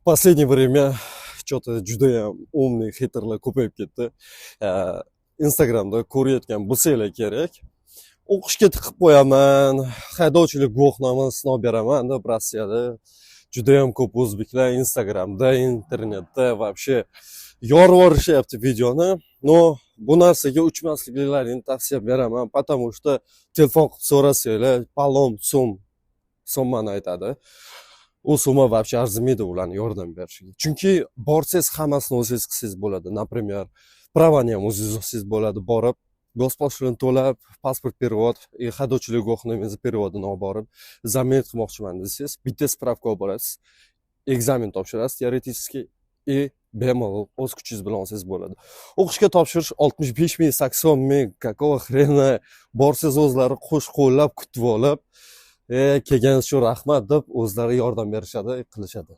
Последнее время что-то judayam umniy xeyterlar ko'payib ketdi. Instagramda ko'rayotgan bo'lsanglar kerak. O'qishga tiqib qo'yaman, haydovchilik guvohnomasini sinov beraman deb Rossiyada judayam ko'p o'zbeklar Instagramda, internetda вообще yorib yuborishyapti videoni. No, bu narsaga uchmasliklaringni tavsiya beraman, потому что telefon qilib so'rasanglar, palom summani aytadi. U summa вообще arzimaydi ularni yordam berishiga. Chunki borsangiz hammasini o'zingiz qilsangiz bo'ladi. Например, pravani ham o'zingiz olsangiz bo'ladi, borib Госпошлин to'lab, pasport перевод, haydovchilik guvohnomangizni переводini olib borib, zaminat qilmoqchiman desangiz, bitta spravka olib borasiz, ekzamen topshirasiz, teoretический bemalol o'z kuchingiz bilan olsangiz bo'ladi. O'qishga topshirish 65 ming, 80 ming, какого хрена borsangiz o'zlari qo'sh-qo'llab kutib olib, kelganingiz uchun rahmat deb o'zlari yordam berishadi, qilishadi.